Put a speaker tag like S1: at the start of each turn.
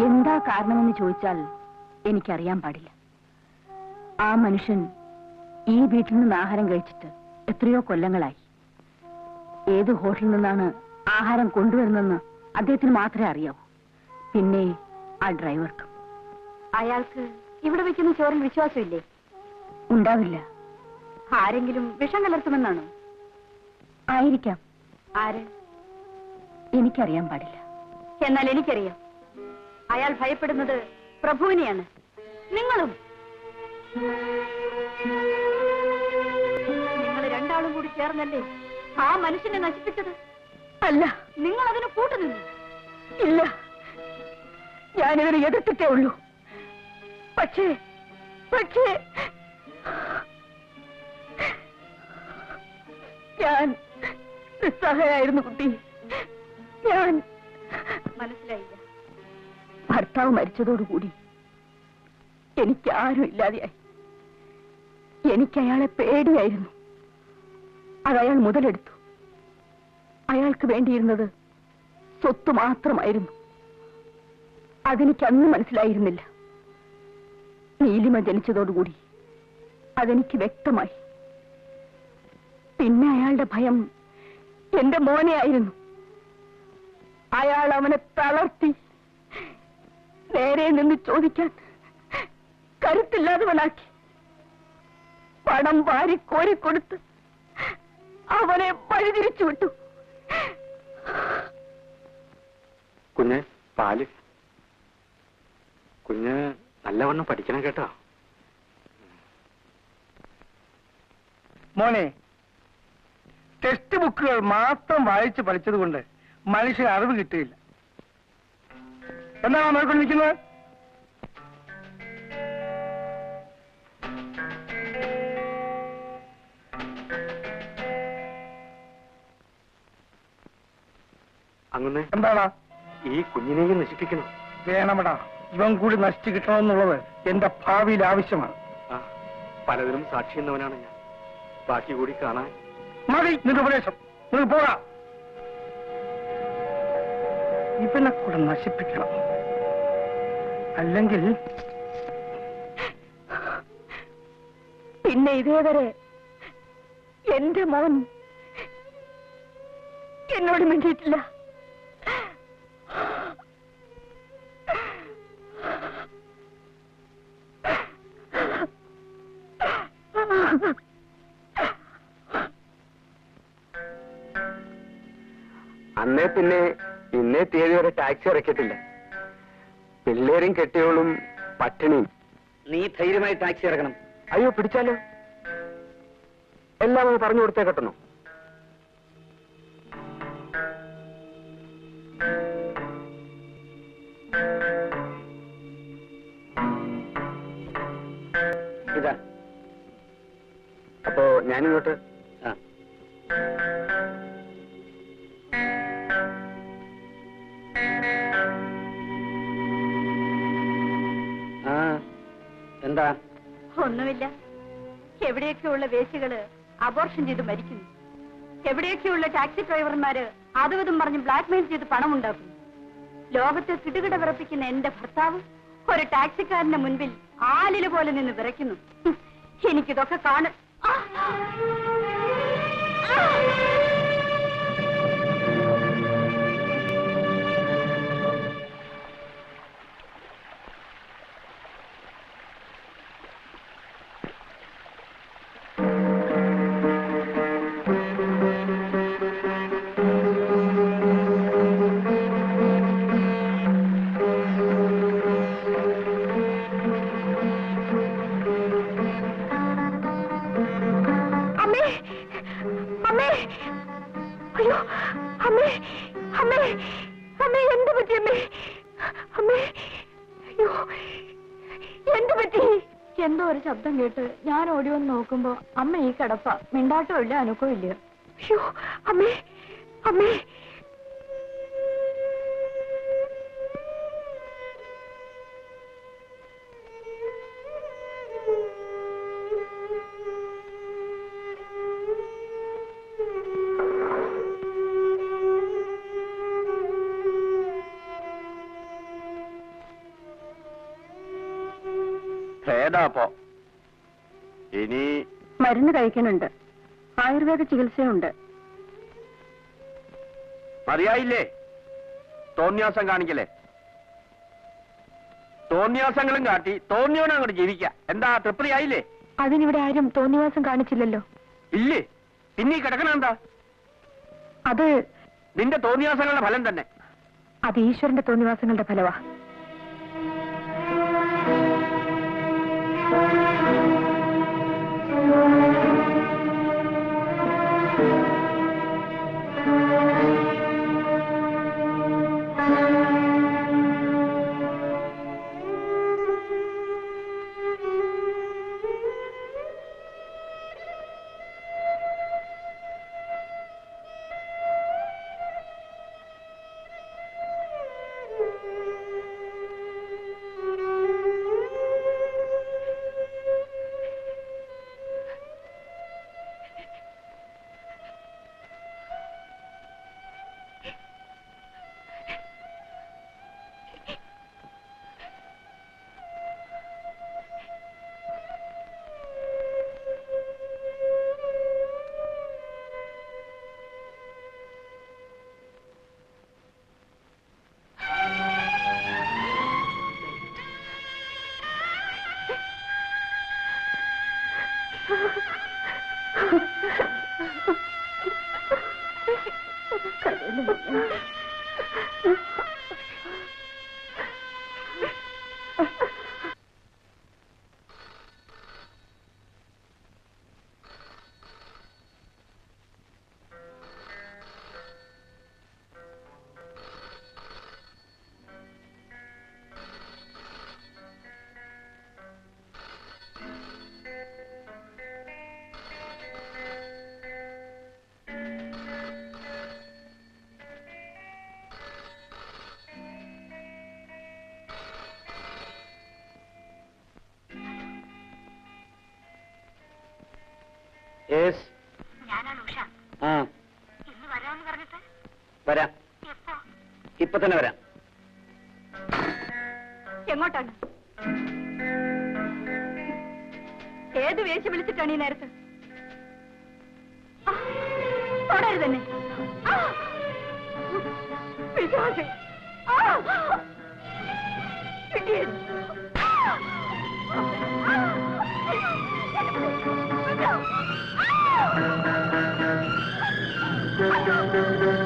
S1: എന്താ കാരണമെന്ന് ചോദിച്ചാൽ എനിക്കറിയാൻ പാടില്ല. ആ മനുഷ്യൻ ഈ വീട്ടിൽ നിന്ന് ആഹാരം കഴിച്ചിട്ട് എത്രയോ കൊല്ലങ്ങളായി. ഏത് ഹോട്ടലിൽ നിന്നാണ് ആഹാരം കൊണ്ടുവരുന്നെന്ന് അദ്ദേഹത്തിന് മാത്രമേ അറിയാവൂ. പിന്നെ ആ ഡ്രൈവർക്ക്.
S2: അയാൾക്ക് ഇവിടെ വെക്കുന്ന ചോറിൽ വിശ്വാസമില്ലേ?
S1: ഉണ്ടാവില്ല.
S2: ആരെങ്കിലും വിഷം കലർത്തുമെന്നാണോ?
S1: ആയിരിക്കാം.
S2: ആര്?
S1: എനിക്കറിയാൻ പാടില്ല.
S2: എന്നാൽ എനിക്കറിയാം. അയാൾ ഭയപ്പെടുന്നത് പ്രഭുവിനെയാണ്. നിങ്ങളും. നിങ്ങൾ രണ്ടാളും കൂടി ചേർന്നല്ലേ ആ മനുഷ്യനെ നശിപ്പിച്ചത്?
S1: അല്ല,
S2: നിങ്ങൾ അതിന് കൂട്ടുനിന്നു.
S1: ഇല്ല, ഞാനിതിനെ എതിർത്തിട്ടേ ഉള്ളൂ. പക്ഷേ ഞാൻ നിസ്സഹായായിരുന്നു കുട്ടി. ഞാൻ
S2: മനസ്സിലായില്ല.
S1: ഭർത്താവ് മരിച്ചതോടുകൂടി എനിക്ക് ആരും ഇല്ലാതെയായി. എനിക്ക് അയാളെ പേടിയായിരുന്നു. അതയാൾ മുതലെടുത്തു. അയാൾക്ക് വേണ്ടിയിരുന്നത് സ്വത്ത് മാത്രമായിരുന്നു. അതെനിക്ക് അന്ന് മനസ്സിലായിരുന്നില്ല. നീലിമ ജനിച്ചതോടുകൂടി അതെനിക്ക് വ്യക്തമായി. പിന്നെ അയാളുടെ ഭയം എന്റെ മോനെ ആയിരുന്നു. അയാൾ അവനെ തളർത്തി, നേരെ നിന്ന് ചോദിക്കാൻ കരുത്തില്ലാത്തവനാക്കി. പണം വാരി കോരിക്കൊടുത്ത് അവനെ വഴിതിരിച്ചു വിട്ടു.
S3: കുഞ്ഞ് പാല്. കുഞ്ഞ് നല്ലവണ്ണം പഠിക്കണം കേട്ടോ.
S4: മോനെ, ടെക്സ്റ്റ് ബുക്കുകൾ മാത്രം വായിച്ച് പഠിച്ചതുകൊണ്ട് മനുഷ്യന് അറിവ് കിട്ടിയില്ല. എന്താണ് നോക്കിക്കൊണ്ട് നിൽക്കുന്നത്?
S3: അങ്ങനെ
S4: എന്താടാ?
S3: ഈ കുഞ്ഞിനെയും നശിപ്പിക്കണം.
S4: വേണമടാ, ഇവൻ കൂടി നശിച്ചു കിട്ടണമെന്നുള്ളത് എന്റെ ഭാവിയിൽ ആവശ്യമാണ്.
S3: പലതിനും സാക്ഷി എന്നവനാണ് ഞാൻ. ബാക്കി കൂടി കാണാൻ.
S4: മതി നിന്റെ ഉപദേശം. നിങ്ങൾ പോകാം. ഇവനെ കൂടെ നശിപ്പിക്കണം. അല്ലെങ്കിൽ
S1: പിന്നെ ഇതേവരെ എന്റെ മോൻ എന്നോട് മിണ്ടിയിട്ടില്ല.
S3: അന്നേ പിന്നെ ഇന്നേ തീയതി വരെ ടാക്സി ഇറക്കിയിട്ടില്ല. പിള്ളേരും കെട്ടിയോളും പട്ടിണിയും.
S5: നീ ധൈര്യമായി ടാക്സി ഇറക്കണം.
S3: അയ്യോ, പിടിച്ചാലോ? എല്ലാം പറഞ്ഞു കൊടുത്തേ കെട്ടണോ?
S5: ഇതാ.
S3: അപ്പോ ഞാനിങ്ങോട്ട്.
S5: എന്താ?
S2: ഒന്നുമില്ല. എവിടെയൊക്കെയുള്ള വേശികള് അബോർഷൻ ചെയ്ത് മരിക്കുന്നു. എവിടെയൊക്കെയുള്ള ടാക്സി ഡ്രൈവർമാര് അതും പറഞ്ഞ് ബ്ലാക്ക്മെയിൽ ചെയ്ത് പണം ഉണ്ടാക്കുന്നു. ലോകത്തെ കിടുകിട വിറപ്പിക്കുന്ന എന്റെ ഭർത്താവ് ഒരു ടാക്സിക്കാരന്റെ മുൻപിൽ ആലില് പോലെ നിന്ന് വിറയ്ക്കുന്നു. എനിക്കിതൊക്കെ കാണും. എന്തോ ഒരു ശബ്ദം കേട്ട് ഞാൻ ഓടി വന്ന് നോക്കുമ്പോ അമ്മ ഈ കിടപ്പ. മിണ്ടാട്ടോ ഇല്ല, അനക്കോ ഇല്ല. അമ്മേ, അമ്മേ.
S3: ഭേദാപ്പോ ഇനി
S1: മരുന്ന് കഴിക്കുന്നുണ്ട്, ആയുർവേദ ചികിത്സയുണ്ട്.
S3: മതിയായില്ലേ? തോന്നിയാസം കാണിക്കല്ലേ? തോന്നിയാസങ്ങളും കാട്ടി തോന്നിയോടെ അങ്ങോട്ട് ജീവിക്കാം. എന്താ തൃപ്തിയായില്ലേ?
S1: അതിനിവിടെ ആരും തോന്നിവാസം കാണിച്ചില്ലല്ലോ.
S3: ഇല്ലേ? പിന്നെ ഈ കിടക്കണ എന്താ?
S1: അത്
S3: നിന്റെ തോന്നിയാസങ്ങളുടെ ഫലം തന്നെ.
S1: അത് ഈശ്വരന്റെ തോന്നിവാസങ്ങളുടെ ഫലവാ.
S2: ഞാനാണ് ഉഷ.
S5: ആ
S2: ഇന്ന് വരാമെന്ന് പറഞ്ഞിട്ട്
S5: വരാം,
S2: എപ്പോ?
S5: ഇപ്പൊ തന്നെ വരാം.
S2: എങ്ങോട്ടാണ്? ഏത് വേശി വിളിച്ചിട്ടാണ് ഈ നേരത്ത്? തുടരുത് തന്നെ. പിശാച്. ഇടിയൻ.
S1: ആ